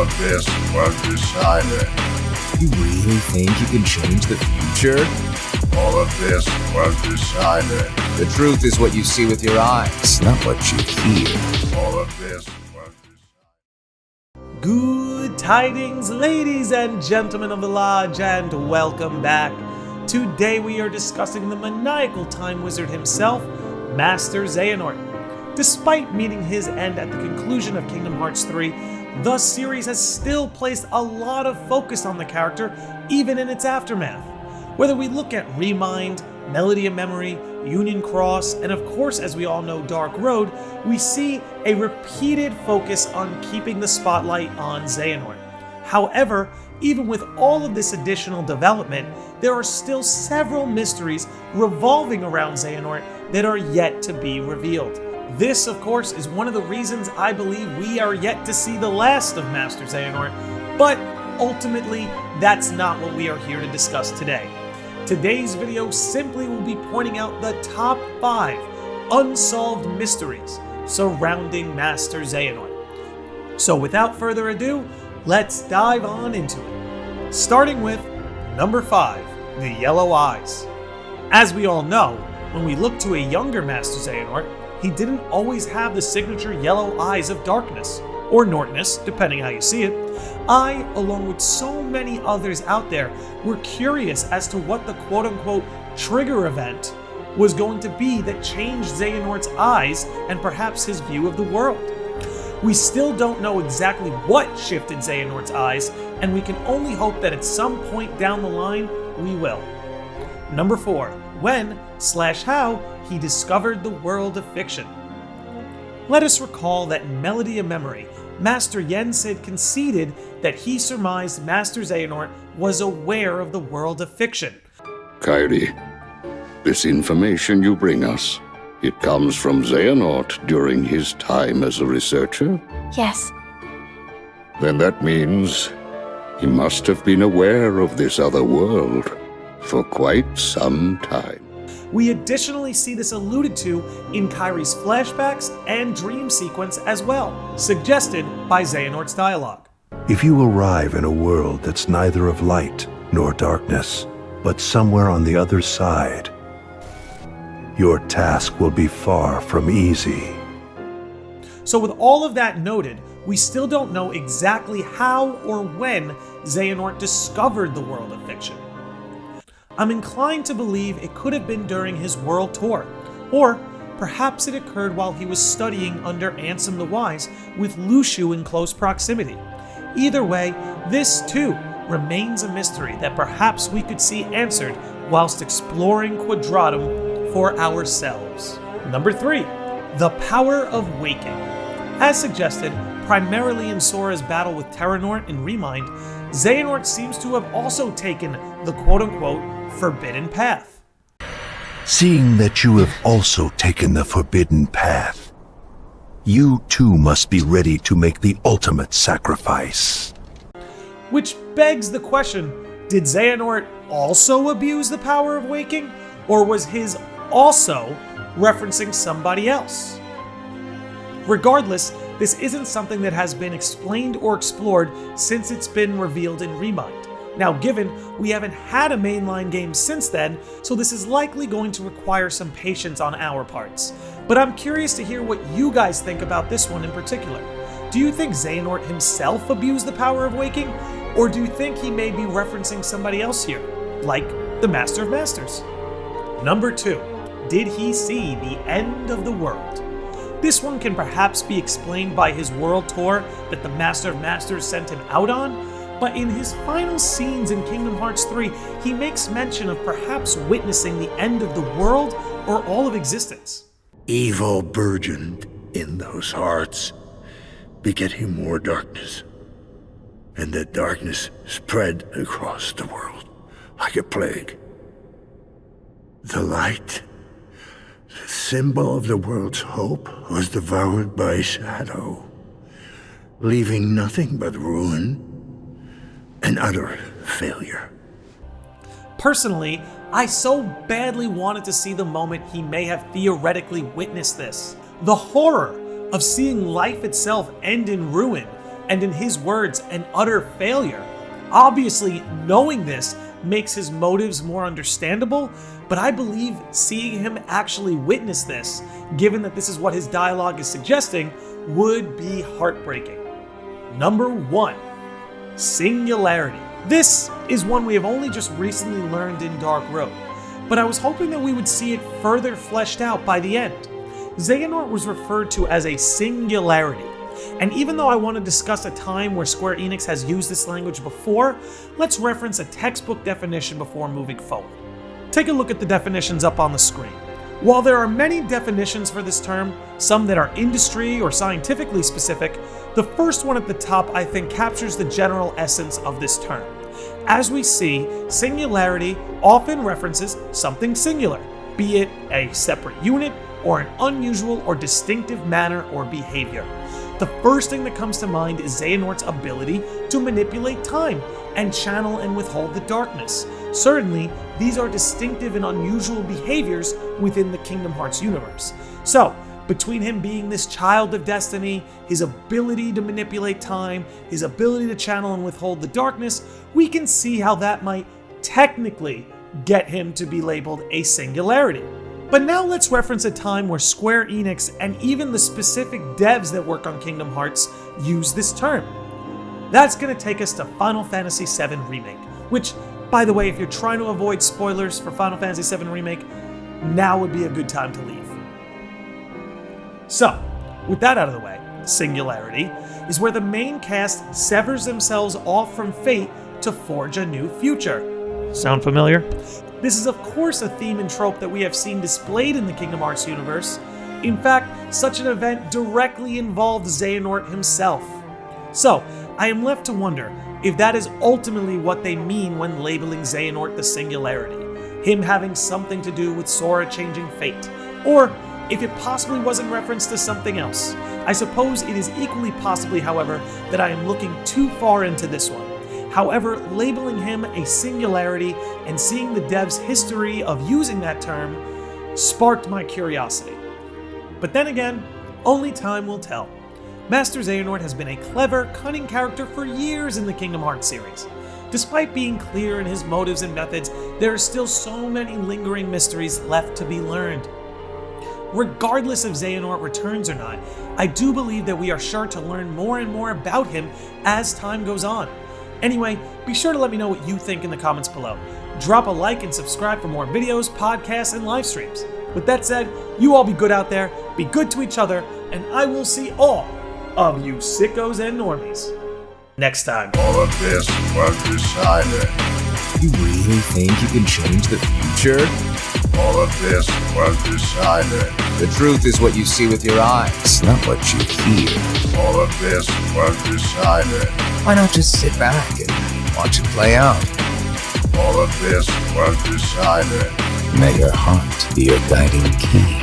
All of this was decided. You really think you can change the future? All of this was decided. The truth is what you see with your eyes, not what you hear. All of this was decided. Good tidings, ladies and gentlemen of the lodge, and welcome back. Today we are discussing the maniacal time wizard himself, Master Xehanort. Despite meeting his end at the conclusion of Kingdom Hearts 3, the series has still placed a lot of focus on the character, even in its aftermath. Whether we look at Remind, Melody of Memory, Union Cross, and of course, as we all know, Dark Road, we see a repeated focus on keeping the spotlight on Xehanort. However, even with all of this additional development, there are still several mysteries revolving around Xehanort that are yet to be revealed. This, of course, is one of the reasons I believe we are yet to see the last of Master Xehanort, but ultimately, that's not what we are here to discuss today. Today's video simply will be pointing out the top 5 unsolved mysteries surrounding Master Xehanort. So without further ado, let's dive on into it. Starting with number 5, the Yellow Eyes. As we all know, when we look to a younger Master Xehanort, he didn't always have the signature yellow eyes of darkness, or Nortness, depending how you see it. I, along with so many others out there, were curious as to what the quote-unquote trigger event was going to be that changed Xehanort's eyes and perhaps his view of the world. We still don't know exactly what shifted Xehanort's eyes, and we can only hope that at some point down the line, we will. Number 4, when/how he discovered the world of fiction. Let us recall that in Melody of Memory, Master Yen Sid conceded that he surmised Master Xehanort was aware of the world of fiction. Kairi, this information you bring us, it comes from Xehanort during his time as a researcher? Yes. Then that means he must have been aware of this other world for quite some time. We additionally see this alluded to in Kairi's flashbacks and dream sequence as well, suggested by Xehanort's dialogue. If you arrive in a world that's neither of light nor darkness, but somewhere on the other side, your task will be far from easy. So with all of that noted, we still don't know exactly how or when Xehanort discovered the world of fiction. I'm inclined to believe it could have been during his world tour, or perhaps it occurred while he was studying under Ansem the Wise with Luxu in close proximity. Either way, this too remains a mystery that perhaps we could see answered whilst exploring Quadratum for ourselves. Number 3, the power of waking. As suggested, primarily in Sora's battle with Terranort in Remind, Xehanort seems to have also taken the quote-unquote forbidden path. Seeing that you have also taken the forbidden path, you too must be ready to make the ultimate sacrifice. Which begs the question, did Xehanort also abuse the power of waking? Or was his also referencing somebody else? Regardless, this isn't something that has been explained or explored since it's been revealed in Remind. Now, given we haven't had a mainline game since then, so this is likely going to require some patience on our parts. But I'm curious to hear what you guys think about this one in particular. Do you think Xehanort himself abused the power of waking? Or do you think he may be referencing somebody else here, like the Master of Masters? Number 2, did he see the end of the world? This one can perhaps be explained by his world tour that the Master of Masters sent him out on, but in his final scenes in Kingdom Hearts 3, he makes mention of perhaps witnessing the end of the world or all of existence. Evil burgeoned in those hearts, begetting more darkness, and that darkness spread across the world like a plague. The light, the symbol of the world's hope, was devoured by shadow, leaving nothing but ruin and utter failure. Personally, I so badly wanted to see the moment he may have theoretically witnessed this. The horror of seeing life itself end in ruin and in his words, an utter failure. Obviously, knowing this makes his motives more understandable, but I believe seeing him actually witness this, given that this is what his dialogue is suggesting, would be heartbreaking. Number 1. Singularity. This is one we have only just recently learned in Dark Road, but I was hoping that we would see it further fleshed out by the end. Xehanort was referred to as a singularity, and even though I want to discuss a time where Square Enix has used this language before, let's reference a textbook definition before moving forward. Take a look at the definitions up on the screen. While there are many definitions for this term, some that are industry or scientifically specific, the first one at the top I think captures the general essence of this term. As we see, singularity often references something singular, be it a separate unit or an unusual or distinctive manner or behavior. The first thing that comes to mind is Xehanort's ability to manipulate time and channel and withhold the darkness. Certainly, these are distinctive and unusual behaviors within the Kingdom Hearts universe. So, between him being this child of destiny, his ability to manipulate time, his ability to channel and withhold the darkness, we can see how that might technically get him to be labeled a singularity. But now let's reference a time where Square Enix and even the specific devs that work on Kingdom Hearts use this term. That's going to take us to Final Fantasy VII Remake, which, by the way, if you're trying to avoid spoilers for Final Fantasy VII Remake, now would be a good time to leave. So, with that out of the way, Singularity is where the main cast severs themselves off from fate to forge a new future. Sound familiar? This is of course a theme and trope that we have seen displayed in the Kingdom Hearts universe. In fact, such an event directly involved Xehanort himself. So, I am left to wonder if that is ultimately what they mean when labeling Xehanort the Singularity, him having something to do with Sora changing fate, or if it possibly was in reference to something else. I suppose it is equally possibly, however, that I am looking too far into this one. However, labeling him a singularity and seeing the dev's history of using that term sparked my curiosity. But then again, only time will tell. Master Xehanort has been a clever, cunning character for years in the Kingdom Hearts series. Despite being clear in his motives and methods, there are still so many lingering mysteries left to be learned. Regardless if Xehanort returns or not, I do believe that we are sure to learn more and more about him as time goes on. Anyway, be sure to let me know what you think in the comments below. Drop a like and subscribe for more videos, podcasts, and live streams. With that said, you all be good out there, be good to each other, and I will see all of you sickos and normies next time. All of this was decided. You really think you can change the future? All of this was decided. The truth is what you see with your eyes, not what you hear. All of this was decided. Why not just sit back and watch it play out? All of this was decided. May your heart be your guiding key.